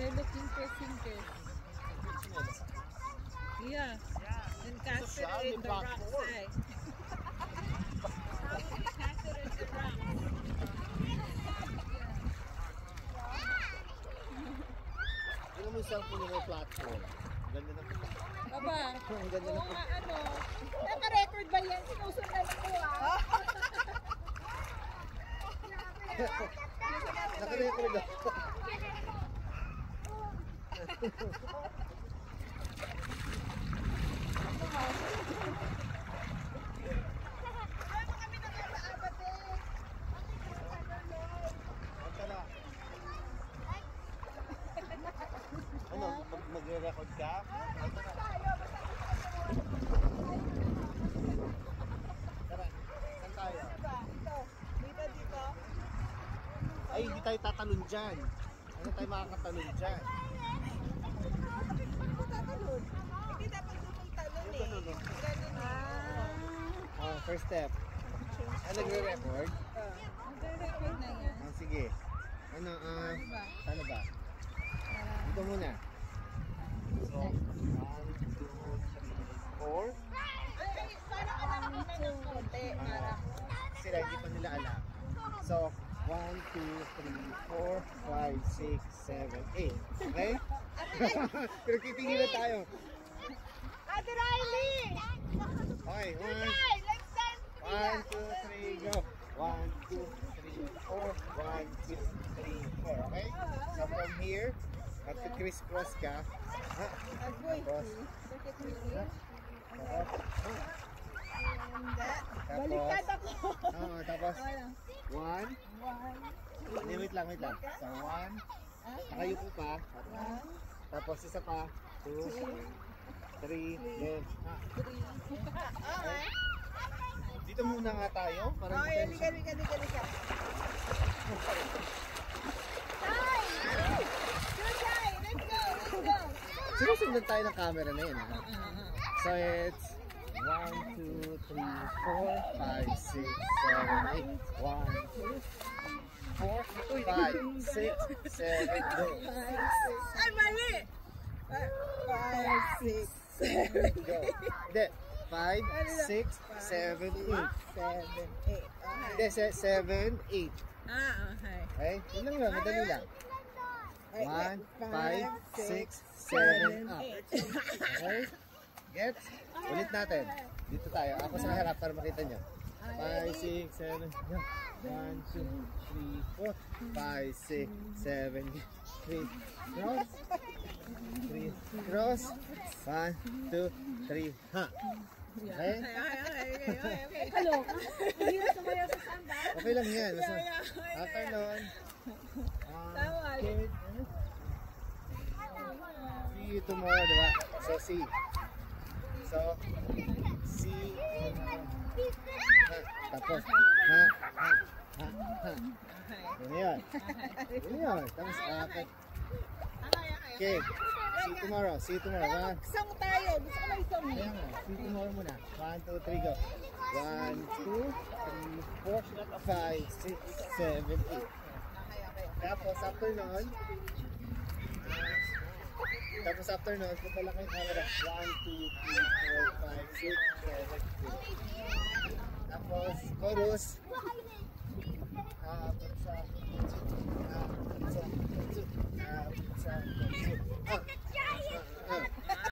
They're looking for sinkers. Yeah. And cast it in the rock side. Cast it in the rock. Ano mo isang puno ng platform? Ganda ng Aba, ang ganda oo ng nga ano. Naka-record ba yan? Sinusundan ko ah. naka-record ako. Ano, magre-record ka? Tara, saan tayo? Dito. Ay, hindi tayo tatalon dyan. Ano tayo makakatalon dyan? Paano ko tatalon? Hindi dapat tumuntalon eh. Ganun Oh, first step. Nagre-record? Nagre-record na yan. Sige. Ano ba? Dito muna. So, 1, 2, 3, 4. Ay, parang alam mo na ng konti. Parang. Sila, hindi pa nila alam. So, 1, 2, 3, 4, 5, 6, 7, 8. Okay? Pero titingin na tayo. Ate Riley! Okay, 1, 2, 3, go. 1, 2, 3, 4. 1, 2, 3, 4. Okay? So, from here, at to crisscross ka. Cross. Baliktad ako. Tapos, 1. Hindi, wait lang. So, 1. Nakayuko pa. Tapos, isa pa. 2, 3, then, okay. Dito muna nga tayo. Okay, liga. Let's go. Sinusundan tayo ng camera na yun. So, it's 1, 2, 3, 4, 5, 6, 7, 8. 1, 2, 4, 5, 6, 7, go. Ay, mali! 5, 6, 7, Go. Hindi. 5, 6, 7, 8. 7, 8. Hindi, 7, 8. Okay. Okay? Yun lang yun. Madali lang. 1, 5, 6, 7, up. Okay? Gets? Ulit natin. Dito tayo. Ako sa harap para makita nyo. 5, 6, 7, 1, 2, 3, 4, 5, 6, 7, 3, cross. 3, cross. 1, 2, 3, ha. Okay? Hello. Hindi na sumayaw sa samba. Okay lang yan. After nun, see you tomorrow, diba? So, see. So, see. Tapos, ha. Yun yun. Tapos, okay. Okay. See you tomorrow. Song tayo. Gusto ko may song. Ayan nga. See you tomorrow muna. 1, 2, 3, go. 1, 2, 3, 4, 5, 6, 7, 8. Tapos, after nun, punta lang kayo camera. 1, 2, 3, 4, 5, 6, 7, 8. Tapos, chorus.